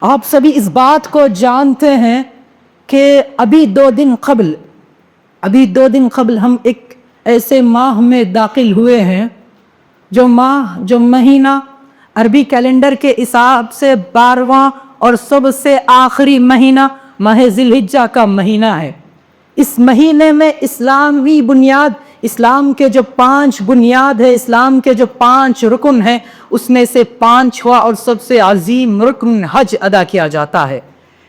آپ سبھی اس بات کو جانتے ہیں کہ ابھی دو دن قبل ہم ایک ایسے ماہ میں داخل ہوئے ہیں جو مہینہ عربی کیلنڈر کے حساب سے 12واں اور سب سے آخری مہینہ ماہ ذی الحجہ کا مہینہ ہے۔ اس مہینے میں اسلام کے جو 5 بنیاد ہے، اسلام کے جو 5 رکن ہیں، اس میں سے 5واں اور سب سے عظیم رکن حج ادا کیا جاتا ہے۔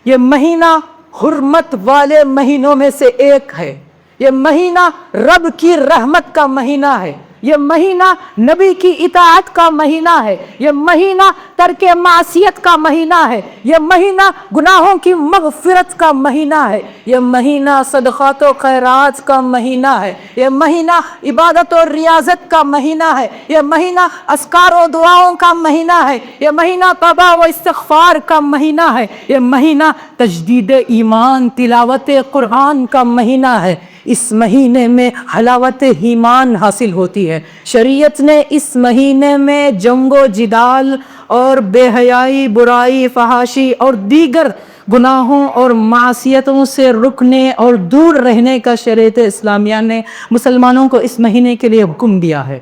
یہ مہینہ حرمت والے مہینوں میں سے ایک ہے۔ یہ مہینہ رب کی رحمت کا مہینہ ہے۔ یہ مہینہ نبی کی اطاعت کا مہینہ ہے۔ یہ مہینہ ترک معصیت کا مہینہ ہے۔ یہ مہینہ گناہوں کی مغفرت کا مہینہ ہے۔ یہ مہینہ صدقات و خیرات کا مہینہ ہے۔ یہ مہینہ عبادت و ریاضت کا مہینہ ہے۔ یہ مہینہ اذکار و دعاؤں کا مہینہ ہے۔ یہ مہینہ توبہ و استغفار کا مہینہ ہے۔ یہ مہینہ تجدید ایمان، تلاوت قرآن کا مہینہ ہے۔ اس مہینے میں حلاوت ایمان حاصل ہوتی ہے۔ شریعت نے اس مہینے میں جنگ و جدال اور بے حیائی، برائی، فحاشی اور دیگر گناہوں اور معصیتوں سے رکنے اور دور رہنے کا شریعت اسلامیہ نے مسلمانوں کو اس مہینے کے لیے حکم دیا ہے۔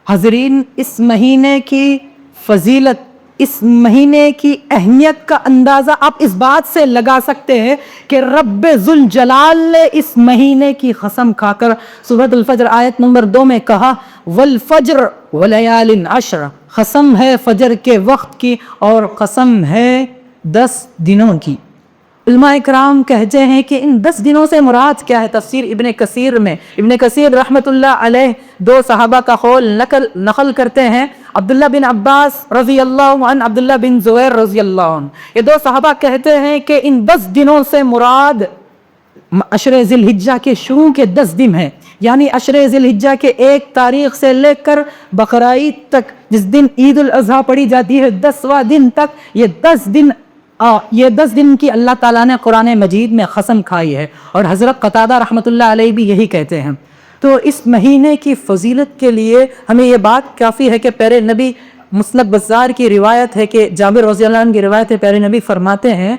حاضرین، اس مہینے کی فضیلت، اس مہینے کی اہمیت کا اندازہ آپ اس بات سے لگا سکتے ہیں کہ رب ذوالجلال نے اس مہینے کی قسم کھا کر سورۃ الفجر آیت نمبر 2 میں کہا والفجر ولیال عشر، قسم ہے فجر کے وقت کی اور قسم ہے 10 دنوں کی۔ علماء اکرام کہتے ہیں کہ ان 10 دنوں سے مراد کیا ہے؟ تفسیر ابن کثیر میں ابن کثیر رحمت اللہ علیہ 2 صحابہ کا قول نقل کرتے ہیں، عبداللہ بن عباس رضی اللہ عنہ، عبداللہ بن زبیر رضی اللہ عنہ۔ یہ 2 صحابہ کہتے ہیں کہ ان 10 دنوں سے مراد عشر ذی الحجہ کے شروع کے 10 دن ہیں، یعنی عشر ذی الحجہ کے 1 تاریخ سے لے کر بقرعید تک، جس دن عید الاضحیٰ پڑھی جاتی ہے 10واں دن تک، یہ 10 دن کی اللہ تعالیٰ نے قرآن مجید میں قسم کھائی ہے، اور حضرت قتادہ رحمۃ اللہ علیہ بھی یہی کہتے ہیں۔ تو اس مہینے کی فضیلت کے لیے ہمیں یہ بات کافی ہے کہ پیارے نبی، مسند بزار کی روایت ہے کہ جابر رضی اللہ عنہ کی روایت ہے، پیارے نبی فرماتے ہیں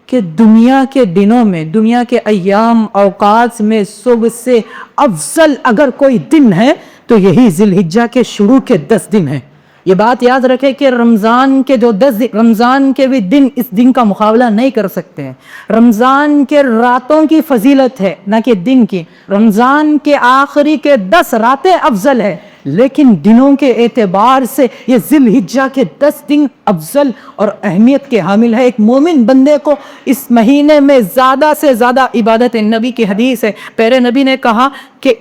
کہ دنیا کے دنوں میں، دنیا کے ایام اوقات میں سب سے افضل اگر کوئی دن ہے تو یہی ذی الحجہ کے شروع کے 10 دن ہیں۔ یہ بات یاد رکھے کہ رمضان کے بھی دن اس دن کا مقابلہ نہیں کر سکتے ہیں۔ رمضان کے راتوں کی فضیلت ہے، نہ کہ دن کی۔ رمضان کے آخری کے 10 راتیں افضل ہے، لیکن دنوں کے اعتبار سے یہ ذی الحجہ کے 10 دن افضل اور اہمیت کے حامل ہے۔ ایک مومن بندے کو اس مہینے میں زیادہ سے زیادہ عبادت، نبی کی حدیث ہے، پیارے نبی نے کہا کہ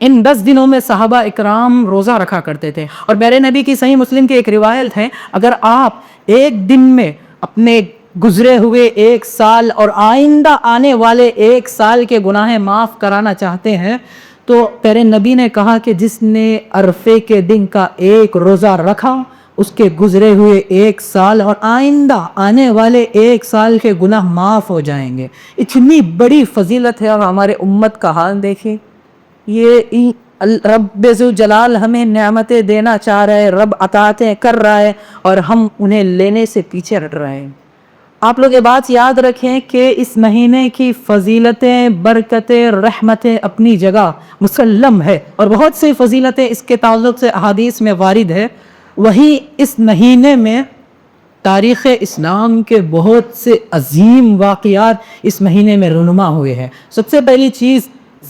ان 10 دنوں میں صحابہ اکرام روزہ رکھا کرتے تھے، اور میرے نبی کی صحیح مسلم کی ایک روایت ہے، اگر آپ ایک دن میں اپنے گزرے ہوئے 1 سال اور آئندہ آنے والے 1 سال کے گناہ معاف کرانا چاہتے ہیں تو پیارے نبی نے کہا کہ جس نے عرفے کے دن کا 1 روزہ رکھا، اس کے گزرے ہوئے 1 سال اور آئندہ آنے والے 1 سال کے گناہ معاف ہو جائیں گے۔ اتنی بڑی فضیلت ہے، اور ہمارے امت کا حال دیکھیں۔ یہ رب ذوالجلال ہمیں نعمتیں دینا چاہ رہا ہے، رب عطاءتیں کر رہا ہے، اور ہم انہیں لینے سے پیچھے ہٹ رہے ہیں۔ آپ لوگ یہ بات یاد رکھیں کہ اس مہینے کی فضیلتیں، برکتیں، رحمتیں اپنی جگہ مسلم ہے، اور بہت سی فضیلتیں اس کے تعلق سے احادیث میں وارد ہے۔ وہی اس مہینے میں تاریخ اسلام کے بہت سے عظیم واقعات اس مہینے میں رونما ہوئے ہیں۔ سب سے پہلی چیز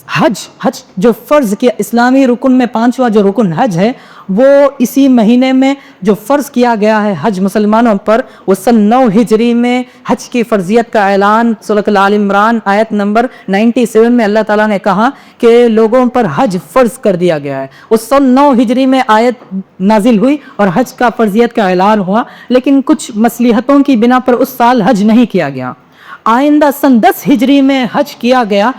حج جو فرض کیا، اسلامی رکن میں 5واں جو رکن حج ہے، وہ اسی مہینے میں جو فرض کیا گیا ہے حج مسلمانوں پر، وہ سن 9 ہجری میں حج کی فرضیت کا اعلان سورۃ آل عمران آیت نمبر 97 میں اللہ تعالیٰ نے کہا کہ لوگوں پر حج فرض کر دیا گیا ہے۔ وہ سن 9 ہجری میں آیت نازل ہوئی اور حج کا فرضیت کا اعلان ہوا، لیکن کچھ مصلحتوں کی بنا پر اس سال حج نہیں کیا گیا۔ آئندہ سن 10 ہجری میں حج کیا گیا،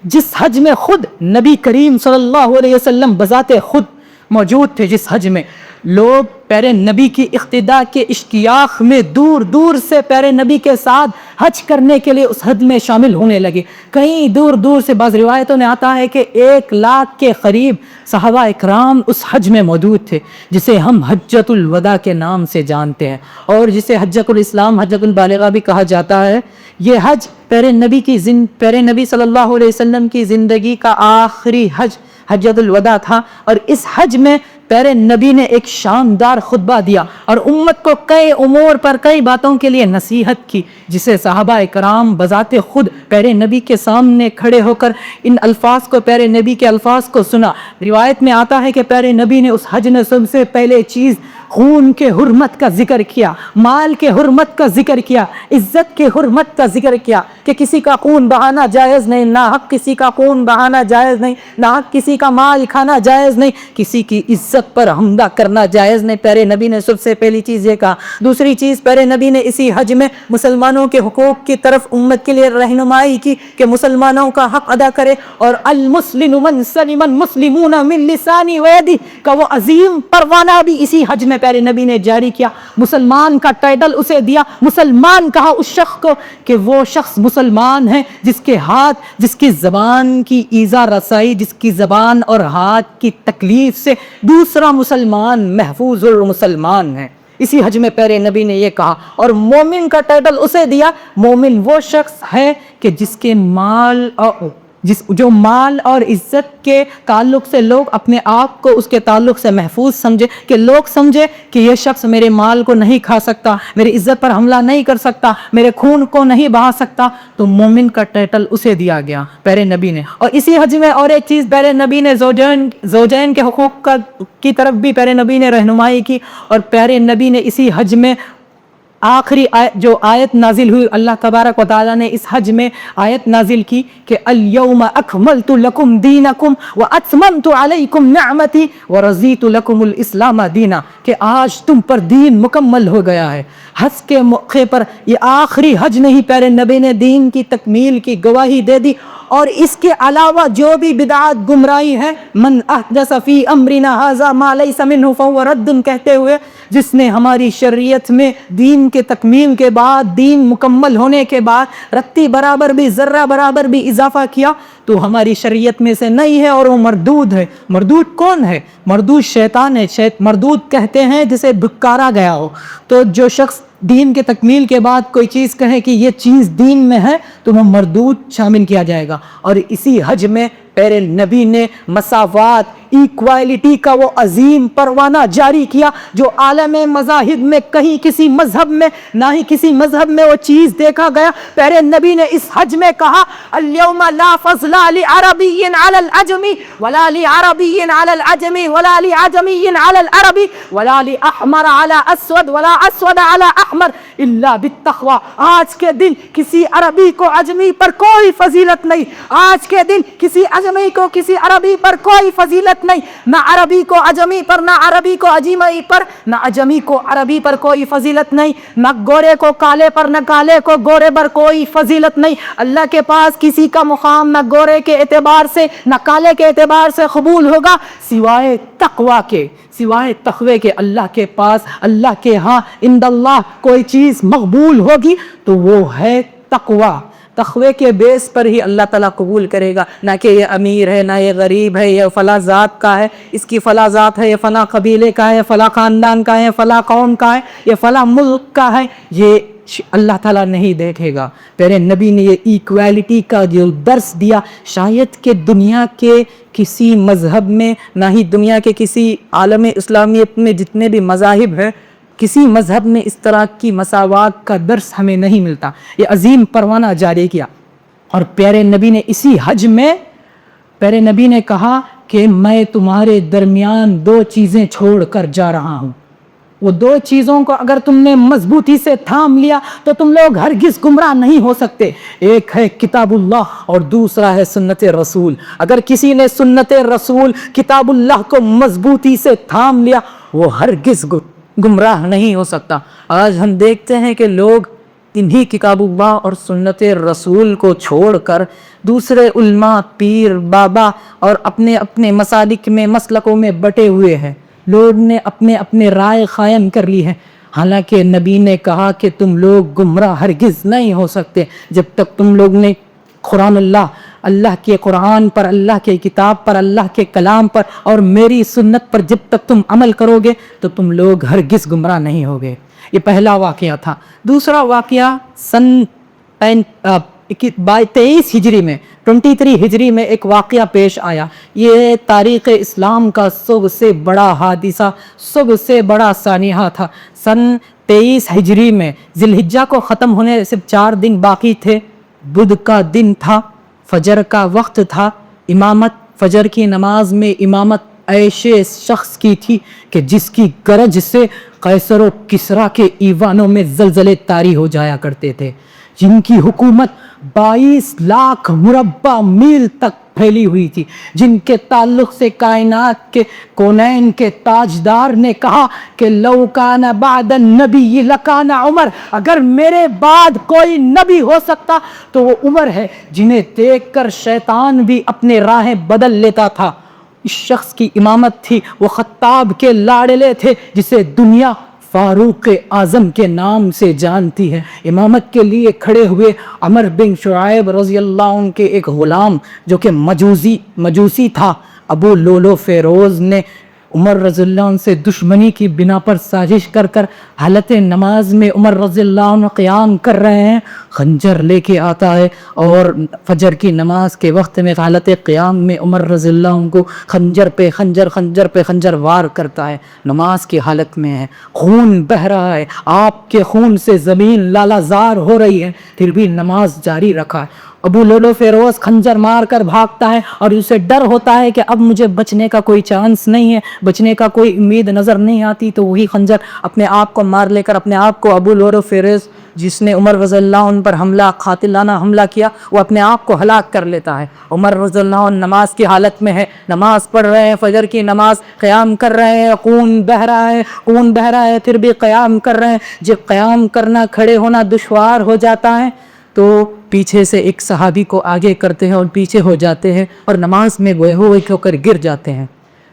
جس حج میں خود نبی کریم صلی اللہ علیہ وسلم بذات خود موجود تھے جس حج میں لوگ پیارے نبی کی اقتداء کے اشتیاق میں دور دور سے پیارے نبی کے ساتھ حج کرنے کے لیے اس حج میں شامل ہونے لگے. کہیں دور دور سے بعض روایتوں میں آتا ہے کہ 1,00,000 کے قریب صحابہ اکرام اس حج میں موجود تھے جسے ہم حجۃ الوداع کے نام سے جانتے ہیں اور جسے حجۃ الاسلام حجۃ البالغہ بھی کہا جاتا ہے. یہ حج پیارے نبی صلی اللہ علیہ وسلم کی زندگی کا آخری حج حجۃ الوداع تھا اور اس حج میں پیارے نبی نے ایک شاندار خطبہ دیا اور امت کو کئی امور پر کئی باتوں کے لیے نصیحت کی جسے صحابہ کرام بذات خود پیارے نبی کے سامنے کھڑے ہو کر ان الفاظ کو پیارے نبی کے الفاظ کو سنا. روایت میں آتا ہے کہ پیارے نبی نے اس حج میں سب سے پہلے چیز خون کے حرمت کا ذکر کیا, مال کے حرمت کا ذکر کیا, عزت کے حرمت کا ذکر کیا کہ کسی کا خون بہانا جائز نہیں, ناحق کسی کا خون بہانا جائز نہیں, ناحق کسی کا مال کھانا جائز نہیں, کسی کی عزت پر حملہ کرنا جائز نہیں. پیارے نبی نے سب سے پہلی چیز یہ کہا. دوسری چیز پیارے نبی نے اسی حج میں مسلمانوں کے حقوق کی طرف امت کے لیے رہنمائی کی کہ مسلمانوں کا حق ادا کرے اور المسلم من سلم المسلمون من لسانی ویدی کا وہ عظیم پروانہ بھی اسی حج میں پیارے نبی نے جاری کیا. مسلمان کا ٹائٹل اسے دیا, مسلمان کہا اس شخص کو کہ وہ شخص مسلمان ہے جس کے ہاتھ, جس کی زبان کی ایذا رسائی, جس کی زبان اور ہاتھ کی تکلیف سے دوسرا مسلمان محفوظ المسلمان ہے. اسی حج میں پیارے نبی نے یہ کہا. اور مومن کا ٹائٹل اسے دیا, مومن وہ شخص ہے کہ جس کے جو مال اور عزت کے تعلق سے لوگ اپنے آپ کو اس کے تعلق سے محفوظ سمجھے, کہ لوگ سمجھے کہ یہ شخص میرے مال کو نہیں کھا سکتا, میری عزت پر حملہ نہیں کر سکتا, میرے خون کو نہیں بہا سکتا. تو مومن کا ٹائٹل اسے دیا گیا پیارے نبی نے. اور اسی حج میں اور ایک چیز پیارے نبی نے زوجین کے حقوق کی طرف بھی پیارے نبی نے رہنمائی کی. اور پیارے نبی نے اسی حج میں آخری جو آیت نازل ہوئی, اللہ تبارک و تعالیٰ نے اس حج میں آیت نازل کی کہ الیوم اکملت لکم دینکم واتممت علیکم نعمتی ورضیت لکم الاسلام دینا, کہ آج تم پر دین مکمل ہو گیا ہے. حج کے موقع پر یہ آخری حج نہیں, پیارے نبی نے دین کی تکمیل کی گواہی دے دی. اور اس کے علاوہ جو بھی بدعات گمراہی ہے, من احدث فی امرنا ھذا ما لیس منہ فہو رد, کہتے ہوئے جس نے ہماری شریعت میں دین کے تکمیل کے بعد, دین مکمل ہونے کے بعد رتی برابر بھی ذرہ برابر بھی اضافہ کیا تو ہماری شریعت میں سے نہیں ہے اور وہ مردود ہے. مردود کون ہے؟ مردود شیطان ہے. مردود کہتے ہیں جسے دھکارا گیا ہو. تو جو شخص دین کے تکمیل کے بعد کوئی چیز کہے کہ یہ چیز دین میں ہے تو وہ مردود شامل کیا جائے گا. اور اسی حج میں پیارے نبی نے مساوات, ایکوالٹی کا وہ عظیم پروانہ جاری کیا جو عالم مذاہب میں کہیں کسی مذہب میں نہ ہی کسی مذہب میں وہ چیز دیکھا گیا. پیارے نبی نے اس حج میں کہا الیوم لا فضل لعربی علی العجمی ولا لعربی علی العجمی ولا لعجمی علی العربی ولا لاحمر علی اسود ولا اسود علی احمر الا بالتقوی. آج کے دن کسی عربی کو عجمی پر کوئی فضیلت نہیں, آج کے دن کسی عجمی کو کسی عربی پر کوئی فضیلت نہیں, نہ عربی کو عجمی پر, نہ عربی کو عجمی پر, نہ عجمی کو عربی پر کوئی فضیلت نہیں, نہ گورے کو کالے پر, نہ کالے کو گورے پر کوئی فضیلت نہیں. اللہ کے پاس کسی کا مقام نہ گورے کے اعتبار سے نہ کالے کے اعتبار سے قبول ہوگا سوائے تقوی کے, سوائے تقوی کے. اللہ کے پاس, اللہ کے ہاں عند اللہ کوئی چیز مقبول ہوگی تو وہ ہے تقوی. تقوی کے بیس پر ہی اللہ تعالیٰ قبول کرے گا, نہ کہ یہ امیر ہے, نہ یہ غریب ہے, یہ فلاں ذات کا ہے, اس کی فلاں ذات ہے, یہ فلاں قبیلے کا ہے, فلاں خاندان کا ہے, فلاں قوم کا ہے, یہ فلاں ملک کا ہے, یہ اللہ تعالیٰ نہیں دیکھے گا. پیارے نبی نے یہ ایکوالٹی کا جو درس دیا, شاید کہ دنیا کے کسی مذہب میں, نہ ہی دنیا کے کسی عالم اسلامیت میں جتنے بھی مذاہب ہیں, کسی مذہب میں اس طرح کی مساوات کا درس ہمیں نہیں ملتا. یہ عظیم پروانہ جاری کیا. اور پیارے نبی نے اسی حج میں پیارے نبی نے کہا کہ میں تمہارے درمیان 2 چیزیں چھوڑ کر جا رہا ہوں. وہ 2 چیزوں کو اگر تم نے مضبوطی سے تھام لیا تو تم لوگ ہرگز گمراہ نہیں ہو سکتے. ایک ہے کتاب اللہ اور دوسرا ہے سنت رسول. اگر کسی نے سنت رسول, کتاب اللہ کو مضبوطی سے تھام لیا وہ ہرگز گمراہ نہیں ہو سکتا. آج ہم دیکھتے ہیں کہ لوگ انہی کتاب اللہ اور سنت رسول کو چھوڑ کر دوسرے علماء، پیر، بابا اور اپنے اپنے مسالک میں، مسلکوں میں بٹے ہوئے ہیں. لوگ نے اپنے اپنے رائے قائم کر لی ہے. حالانکہ نبی نے کہا کہ تم لوگ گمراہ ہرگز نہیں ہو سکتے جب تک تم لوگ نے قرآن اللہ کے قرآن پر، اللہ کے کتاب پر، اللہ کے کلام پر اور میری سنت پر جب تک تم عمل کرو گے تو تم لوگ ہرگز گمراہ نہیں ہوگے. یہ پہلا واقعہ تھا. دوسرا واقعہ سن 23 ہجری میں 23 ہجری میں ایک واقعہ پیش آیا. یہ تاریخ اسلام کا سب سے بڑا حادثہ، سب سے بڑا سانحہ تھا. سن 23 ہجری میں ذی الحجہ کو ختم ہونے صرف 4 دن باقی تھے. بدھ کا دن تھا، فجر کا وقت تھا. امامت، فجر کی نماز میں امامت ایسے شخص کی تھی کہ جس کی گرج سے قیصر و کسریٰ کے ایوانوں میں زلزلے طاری ہو جایا کرتے تھے، جن کی حکومت 22 لاکھ مربع میل تک پھیلی ہوئی تھی، جن کے تعلق سے کائنات کے کونین کے تاجدار نے کہا کہ لو کان بعد النبی لکان عمر، اگر میرے بعد کوئی نبی ہو سکتا تو وہ عمر ہے، جنہیں دیکھ کر شیطان بھی اپنے راہیں بدل لیتا تھا. اس شخص کی امامت تھی، وہ خطاب کے لاڈلے تھے جسے دنیا فاروق اعظم کے نام سے جانتی ہے. امامت کے لیے کھڑے ہوئے عمر بن شعیب رضی اللہ عنہ کے ایک غلام جو کہ مجوسی تھا، ابو لولو فیروز نے عمر رضی اللہ عنہ سے دشمنی کی بنا پر سازش کر حالت نماز میں عمر رضی اللہ عنہ قیام کر رہے ہیں، خنجر لے کے آتا ہے اور فجر کی نماز کے وقت میں حالت قیام میں عمر رضی اللہ عنہ کو خنجر پہ خنجر وار کرتا ہے. نماز کی حالت میں ہے، خون بہہ رہا ہے، آپ کے خون سے زمین لالا زار ہو رہی ہے، پھر بھی نماز جاری رکھا ہے. ابو لولو فیروز خنجر مار کر بھاگتا ہے اور اسے ڈر ہوتا ہے کہ اب مجھے بچنے کا کوئی چانس نہیں ہے، بچنے کا کوئی امید نظر نہیں آتی. تو وہی خنجر اپنے آپ کو مار لے کر اپنے آپ کو، ابو لولو فیروز جس نے عمر رضی اللہ عنہ پر قاتلانہ حملہ کیا، وہ اپنے آپ کو ہلاک کر لیتا ہے. عمر رضی اللہ عنہ نماز کی حالت میں ہے، نماز پڑھ رہے ہیں، فجر کی نماز، قیام کر رہے ہیں، خون بہہ رہا ہے، پھر بھی قیام کر رہے ہیں. جب قیام کرنا، کھڑے ہونا دشوار ہو جاتا ہے تو پیچھے سے ایک صحابی کو آگے کرتے ہیں اور پیچھے ہو جاتے ہیں اور نماز میں گوئے ہو کر گر جاتے ہیں.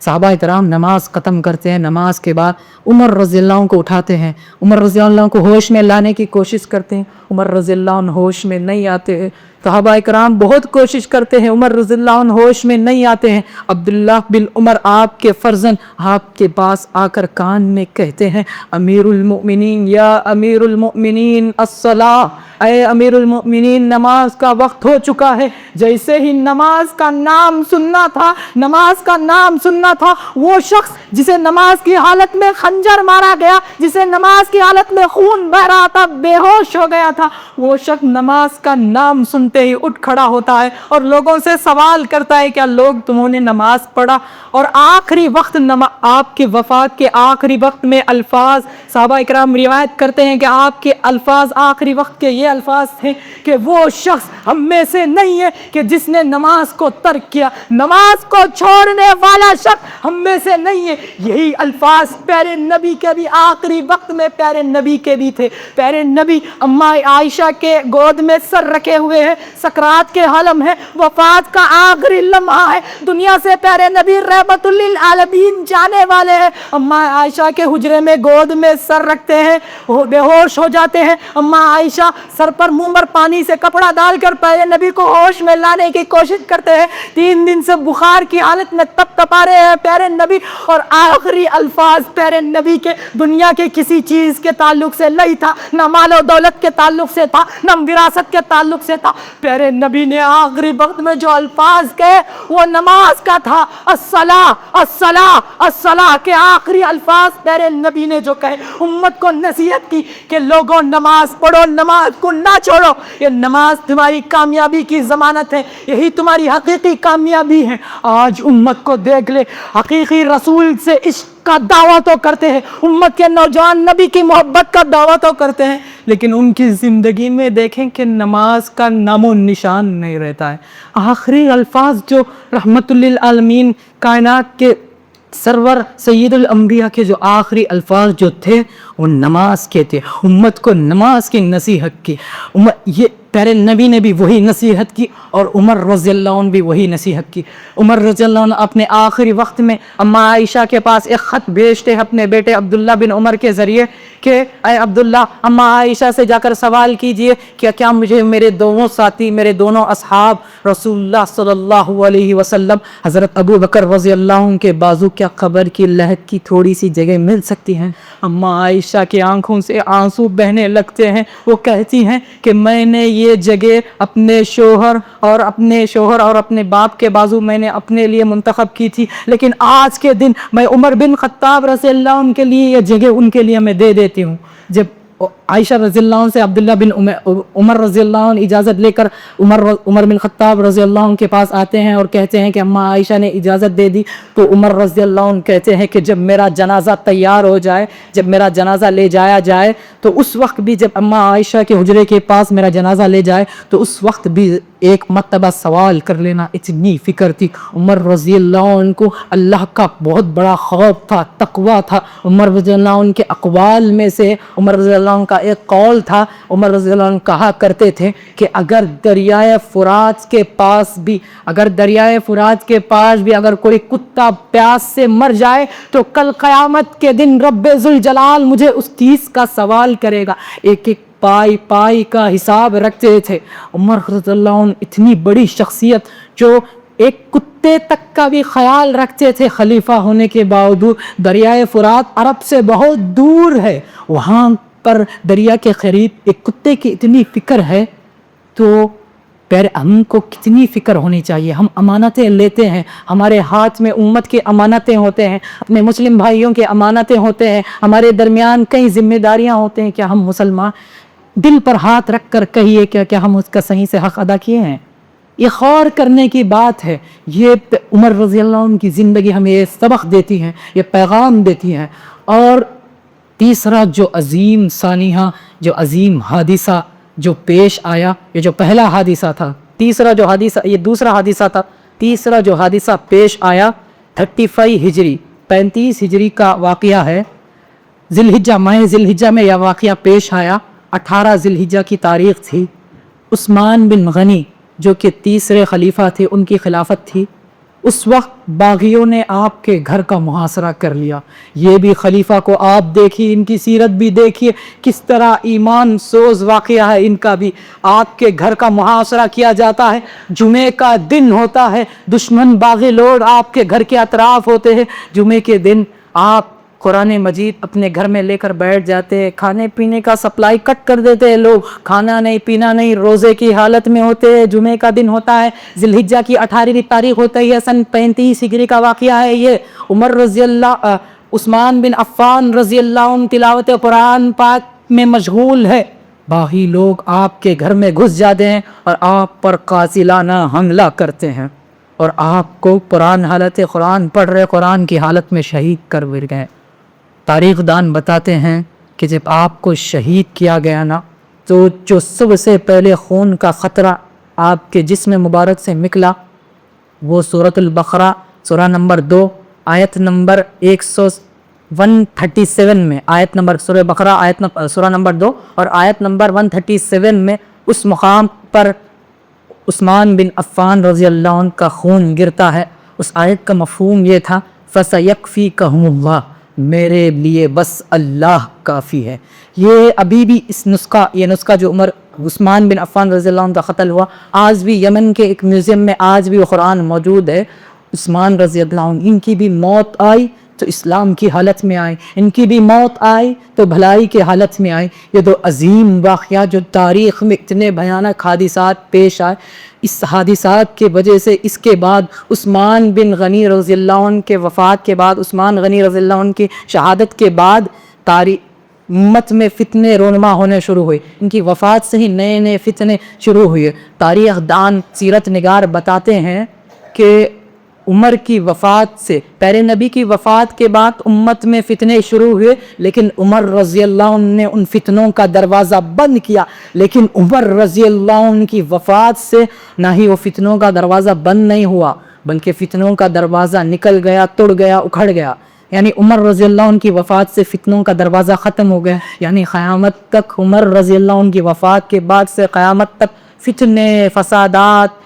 صحابہ کرام نماز ختم کرتے ہیں. نماز کے بعد عمر رضی اللہ عنہ کو اٹھاتے ہیں، عمر رضی اللہ عنہ کو ہوش میں لانے کی کوشش کرتے ہیں. عمر رضی اللہ عنہ ہوش میں نہیں آتے ہیں. صحابہ کرام بہت کوشش کرتے ہیں، عمر رضی اللہ عنہ ہوش میں نہیں آتے ہیں. عبداللہ بن عمر آپ کے فرزند آپ کے پاس آ کر کان میں کہتے ہیں، امیر المؤمنین، یا امیر المؤمنین الصلاۃ، اے امیر المؤمنین نماز کا وقت ہو چکا ہے. جیسے ہی نماز کا نام سننا تھا وہ شخص جسے نماز کی حالت میں خنجر مارا گیا، جسے نماز کی حالت میں خون بہ رہا تھا، بے ہوش ہو گیا تھا، وہ شخص نماز کا نام سنتے ہی اٹھ کھڑا ہوتا ہے اور لوگوں سے سوال کرتا ہے، کیا لوگ تمہوں نے نماز پڑھا؟ اور آخری وقت آپ کی وفات کے آخری وقت میں الفاظ صحابہ اکرام روایت کرتے ہیں کہ آپ کے الفاظ آخری وقت کے یہ الفاظ تھے کہ وہ شخص ہم میں سے نہیں ہے کہ جس نے نماز کو ترک کیا، نماز کو چھوڑنے والا شخص ہم میں سے نہیں ہے. یہی الفاظ پیارے نبی کے بھی آخری وقت میں پیارے نبی کے بھی تھے. پیارے نبی اماں عائشہ کے گود میں سر رکھے ہوئے ہیں، سکرات کے حالم ہے، وفات کا آخری لمحہ ہے، دنیا سے پیارے نبی رحمت للعالمین جانے والے ہیں. اماں عائشہ کے حجرے میں گود میں سر رکھتے ہیں، وہ بے ہوش ہو جاتے ہیں. اماں عائشہ سر پر منہ پر پانی سے کپڑا ڈال کر پیارے نبی کو ہوش میں لانے کی کوشش کرتے ہیں. 3 دن سے بخار کی حالت میں تپ تپا رہے ہیں پیارے نبی، اور آخری الفاظ پیارے نبی کے دنیا کے کسی چیز کے تعلق سے نہیں تھا، نہ مال و دولت کے تعلق سے تھا، نہ وراثت کے تعلق سے تھا. پیارے نبی نے آخری وقت میں جو الفاظ کہے وہ نماز کا تھا. الصلاۃ الصلاۃ الصلاۃ کے آخری الفاظ پیارے نبی نے جو کہے، امت کو نصیحت کی کہ لوگوں نماز پڑھو، نماز کو نہ چھوڑو. یہ نماز تمہاری کامیابی کی ضمانت ہے، یہی تمہاری حقیقی کامیابی ہے. آج امت کو دیکھ لے، حقیقی رسول سے عشق کا دعویٰ تو کرتے ہیں، امت کے نوجوان نبی کی محبت کا دعویٰ تو کرتے ہیں، لیکن ان کی زندگی میں دیکھیں کہ نماز کا نام و نشان نہیں رہتا ہے. آخری الفاظ جو رحمت للعالمین کائنات کے سرور سید الانبیاء کے جو آخری الفاظ جو تھے وہ نماز کے تھے، امت کو نماز کی نصیحت کی. یہ پیارے نبی نے بھی وہی نصیحت کی اور عمر رضی اللہ عنہ بھی وہی نصیحت کی. عمر رضی اللہ عنہ اپنے آخری وقت میں اماں عائشہ کے پاس ایک خط بھیجتے اپنے بیٹے عبداللہ بن عمر کے ذریعے کہ اے عبداللہ، اماں عائشہ سے جا کر سوال کیجئے کہ کیا مجھے میرے دونوں ساتھی، میرے دونوں اصحاب رسول اللہ صلی اللہ علیہ وسلم حضرت ابو بکر رضی اللہ عنہ کے بازو کیا قبر کی لحد کی تھوڑی سی جگہ مل سکتی ہیں؟ اماں عائشہ کی آنکھوں سے آنسو بہنے لگتے ہیں. وہ کہتی ہیں کہ میں نے یہ جگہ اپنے شوہر اور اپنے باپ کے بازو میں نے اپنے لیے منتخب کی تھی، لیکن آج کے دن میں عمر بن خطاب رضی اللہ عنہ کے لیے یہ جگہ ان کے لیے میں دے دیتی ہوں. جب عائشہ رضی اللہ عنہ سے عبداللہ بن عمر رضی اللہ عنہ اجازت لے کر عمر بن خطاب رضی اللہ عنہ کے پاس آتے ہیں اور کہتے ہیں کہ اماں عائشہ نے اجازت دے دی، تو عمر رضی اللہ عنہ کہتے ہیں کہ جب میرا جنازہ تیار ہو جائے، جب میرا جنازہ لے جایا جائے، تو اس وقت بھی جب اماں عائشہ کے حجرے کے پاس میرا جنازہ لے جائے تو اس وقت بھی ایک مرتبہ سوال کر لینا. اتنی فکر تھی عمر رضی اللہ عنہ کو، اللہ کا بہت بڑا خوف تھا، تقویٰ تھا. عمر رضی اللہ عنہ کے اقوال میں سے عمر رضی اللہ عنہ کا ایک قول تھا. عمر رضی اللہ عنہ کہا کرتے تھے کہ اگر دریائے فرات کے پاس بھی اگر کوئی کتا پیاس سے مر جائے تو کل قیامت کے دن رب ذوالجلال مجھے اس چیز کا سوال کرے گا. ایک ایک پائی کا حساب رکھتے تھے. عمر رضی اللہ عنہ اتنی بڑی شخصیت جو ایک کتے تک کا بھی خیال رکھتے تھے خلیفہ ہونے کے باوجود. دریائے فرات عرب سے بہت دور ہے، وہاں پر دریا کے قریب ایک کتے کی اتنی فکر ہے، تو پھر ہم کو کتنی فکر ہونی چاہیے. ہم امانتیں لیتے ہیں، ہمارے ہاتھ میں امت کے امانتیں ہوتے ہیں، اپنے مسلم بھائیوں کے امانتیں ہوتے ہیں، ہمارے درمیان کئی ذمہ داریاں ہوتے ہیں. کیا ہم مسلمان دل پر ہاتھ رکھ کر کہیے کیا ہم اس کا صحیح سے حق ادا کیے ہیں؟ یہ غور کرنے کی بات ہے. یہ عمر رضی اللہ عنہ کی زندگی ہمیں یہ سبق دیتی ہے، یہ پیغام دیتی ہے. اور تیسرا جو عظیم سانحہ، جو عظیم حادثہ جو پیش آیا، یہ جو پہلا حادثہ تھا، یہ دوسرا حادثہ تھا. تیسرا جو حادثہ پیش آیا 35 ہجری 35 ہجری کا واقعہ ہے. ماہ ذی الحجہ میں یہ واقعہ پیش آیا. 18 ذی الحجہ کی تاریخ تھی. عثمان بن غنی جو کہ تیسرے خلیفہ تھے، ان کی خلافت تھی. اس وقت باغیوں نے آپ کے گھر کا محاصرہ کر لیا. یہ بھی خلیفہ کو آپ دیکھیے، ان کی سیرت بھی دیکھیے، کس طرح ایمان سوز واقعہ ہے ان کا بھی. آپ کے گھر کا محاصرہ کیا جاتا ہے، جمعے کا دن ہوتا ہے، دشمن باغی لوگ آپ کے گھر کے اطراف ہوتے ہیں. جمعے کے دن آپ قرآن مجید اپنے گھر میں لے کر بیٹھ جاتے ہیں، کھانے پینے کا سپلائی کٹ کر دیتے ہیں لوگ، کھانا نہیں پینا نہیں، روزے کی حالت میں ہوتے ہیں. جمعے کا دن ہوتا ہے، ذی الحجہ کی 18 تاریخ ہوتی ہے، سن 35 ہجری کا واقعہ ہے. یہ عثمان بن عفان رضی اللہ عنہ تلاوت قرآن پاک میں مشغول ہے. باغی لوگ آپ کے گھر میں گھس جاتے ہیں اور آپ پر قاتلانہ حملہ کرتے ہیں اور آپ کو حالت قرآن پڑھ رہے قرآن کی حالت میں شہید کر گئے. تاریخ دان بتاتے ہیں کہ جب آپ کو شہید کیا گیا نا، تو جو سب سے پہلے خون کا خطرہ آپ کے جسم مبارک سے نکلا وہ سورۃ البقرہ سورہ نمبر 2 آیت نمبر 137 میں، آیت نمبر سورہ بقرہ سورہ نمبر 2 اور آیت نمبر 137 میں اس مقام پر عثمان بن عفان رضی اللہ عنہ کا خون گرتا ہے. اس آیت کا مفہوم یہ تھا فَسَيَكْفِيكَهُمُ اللَّهُ، میرے لیے بس اللہ کافی ہے. یہ ابھی بھی یہ نسخہ جو عثمان بن عفان رضی اللہ عنہ کا قتل ہوا، آج بھی یمن کے ایک میوزیم میں آج بھی وہ قرآن موجود ہے. عثمان رضی اللہ عنہ، ان کی بھی موت آئی تو اسلام کی حالت میں آئی، ان کی بھی موت آئی تو بھلائی کی حالت میں آئی. یہ دو عظیم واقعات جو تاریخ میں اتنے بھیانک حادثات پیش آئے، اس حادثات کی وجہ سے اس کے بعد عثمان بن غنی رضی اللہ عنہ کے وفات کے بعد، عثمان غنی رضی اللہ عنہ کی شہادت کے بعد امت میں فتنے رونما ہونے شروع ہوئے. ان کی وفات سے ہی نئے نئے فتنے شروع ہوئے. تاریخ دان سیرت نگار بتاتے ہیں کہ عمر کی وفات سے، پیارے نبی کی وفات کے بعد امت میں فتنے شروع ہوئے، لیکن عمر رضی اللہ عنہ نے ان فتنوں کا دروازہ بند کیا. لیکن عمر رضی اللہ عنہ کی وفات سے نہ ہی وہ فتنوں کا دروازہ بند نہیں ہوا، بلکہ فتنوں کا دروازہ نکل گیا، توڑ گیا، اکھڑ گیا. یعنی عمر رضی اللہ عنہ کی وفات سے فتنوں کا دروازہ ختم ہو گیا. یعنی قیامت تک عمر رضی اللہ عنہ کی وفات کے بعد سے قیامت تک فتنے، فسادات،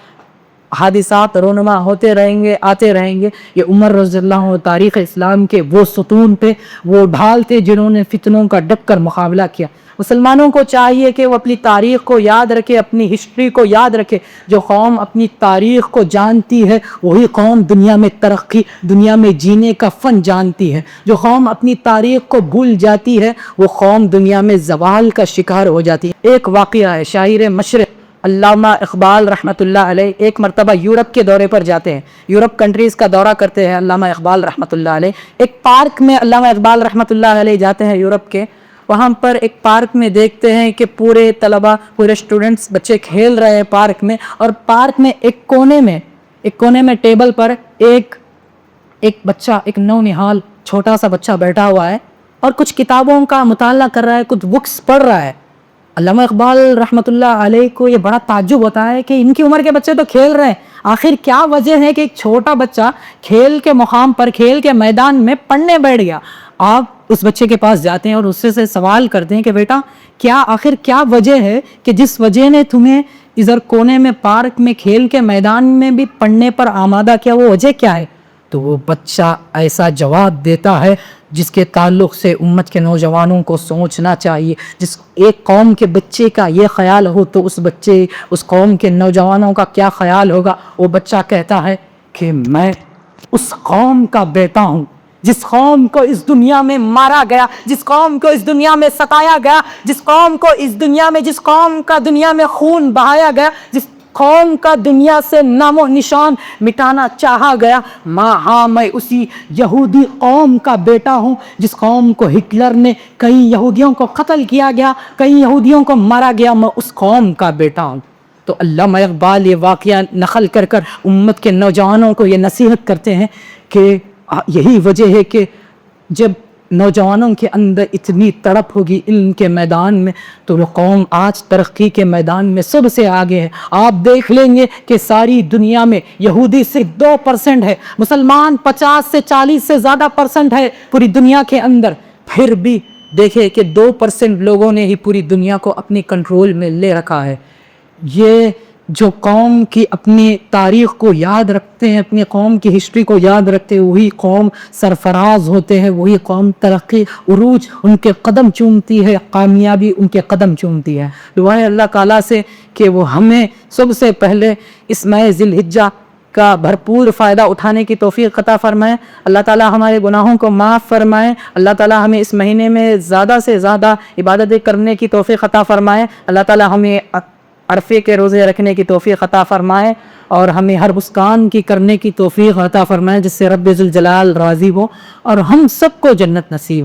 حادثات رونما ہوتے رہیں گے، آتے رہیں گے. یہ عمر رضی اللہ عنہ تاریخ اسلام کے وہ ستون تھے، وہ ڈھال تھے جنہوں نے فتنوں کا ڈٹ کر مقابلہ کیا. مسلمانوں کو چاہیے کہ وہ اپنی تاریخ کو یاد رکھے، اپنی ہسٹری کو یاد رکھے. جو قوم اپنی تاریخ کو جانتی ہے وہی قوم دنیا میں ترقی، دنیا میں جینے کا فن جانتی ہے. جو قوم اپنی تاریخ کو بھول جاتی ہے وہ قوم دنیا میں زوال کا شکار ہو جاتی ہے. ایک واقعہ ہے، شاعر مشرق علامہ اقبال رحمۃ اللہ علیہ ایک مرتبہ یورپ کے دورے پر جاتے ہیں، یورپ کنٹریز کا دورہ کرتے ہیں علامہ اقبال رحمۃ اللہ علیہ. ایک پارک میں علامہ اقبال رحمۃ اللہ علیہ جاتے ہیں یورپ کے. وہاں پر ایک پارک میں دیکھتے ہیں کہ پورے طلبہ، پورے اسٹوڈنٹس، بچے کھیل رہے ہیں پارک میں. اور پارک میں ایک کونے میں ٹیبل پر ایک بچہ، ایک نونہال چھوٹا سا بچہ بیٹھا ہوا ہے اور کچھ کتابوں کا مطالعہ کر رہا ہے، کچھ بکس پڑھ رہا ہے. علامہ اقبال رحمۃ اللہ علیہ کو یہ بڑا تعجب ہوتا ہے کہ ان کی عمر کے بچے تو کھیل رہے ہیں، آخر کیا وجہ ہے کہ ایک چھوٹا بچہ کھیل کے مقام پر، کھیل کے میدان میں پڑھنے بیٹھ گیا. آپ اس بچے کے پاس جاتے ہیں اور اس سے سوال کرتے ہیں کہ بیٹا آخر کیا وجہ ہے کہ جس وجہ نے تمہیں ادھر کونے میں پارک میں کھیل کے میدان میں بھی پڑھنے پر آمادہ کیا، وہ وجہ کیا ہے؟ تو وہ بچہ ایسا جواب دیتا ہے جس کے تعلق سے امت کے نوجوانوں کو سوچنا چاہیے. جس ایک قوم کے بچے کا یہ خیال ہو تو اس قوم کے نوجوانوں کا کیا خیال ہوگا. وہ بچہ کہتا ہے کہ میں اس قوم کا بیٹا ہوں جس قوم کو اس دنیا میں مارا گیا، جس قوم کو اس دنیا میں ستایا گیا، جس قوم کا دنیا میں خون بہایا گیا، جس قوم کا دنیا سے نام و نشان مٹانا چاہا گیا. میں اسی یہودی قوم کا بیٹا ہوں جس قوم کو ہٹلر نے، کئی یہودیوں کو قتل کیا گیا، کئی یہودیوں کو مارا گیا. میں اس قوم کا بیٹا ہوں. تو علامہ اقبال یہ واقعہ نقل کر امت کے نوجوانوں کو یہ نصیحت کرتے ہیں کہ یہی وجہ ہے کہ جب نوجوانوں کے اندر اتنی تڑپ ہوگی علم کے میدان میں تو وہ قوم آج ترقی کے میدان میں سب سے آگے ہے. آپ دیکھ لیں گے کہ ساری دنیا میں یہودی صرف 2% ہے، مسلمان 50 سے 40 سے زیادہ % ہے پوری دنیا کے اندر. پھر بھی دیکھیں کہ 2% لوگوں نے ہی پوری دنیا کو اپنی کنٹرول میں لے رکھا ہے. یہ جو قوم کی اپنی تاریخ کو یاد رکھتے ہیں، اپنی قوم کی ہسٹری کو یاد رکھتے ہیں، وہی قوم سرفراز ہوتے ہیں، وہی قوم ترقی، عروج ان کے قدم چومتی ہے، کامیابی ان کے قدم چومتی ہے. دعا ہے اللہ تعالیٰ سے کہ وہ ہمیں سب سے پہلے اس ماہ ذی الحجہ کا بھرپور فائدہ اٹھانے کی توفیق عطا فرمائے. اللہ تعالیٰ ہمارے گناہوں کو معاف فرمائے. اللہ تعالیٰ ہمیں اس مہینے میں زیادہ سے زیادہ عبادتیں کرنے کی توفیق عطا فرمائے. اللہ تعالیٰ ہمیں عرفے کے روزے رکھنے کی توفیق عطا فرمائے اور ہمیں ہر مسکان کی کرنے کی توفیق عطا فرمائے جس سے رب ذوالجلال راضی ہو اور ہم سب کو جنت نصیب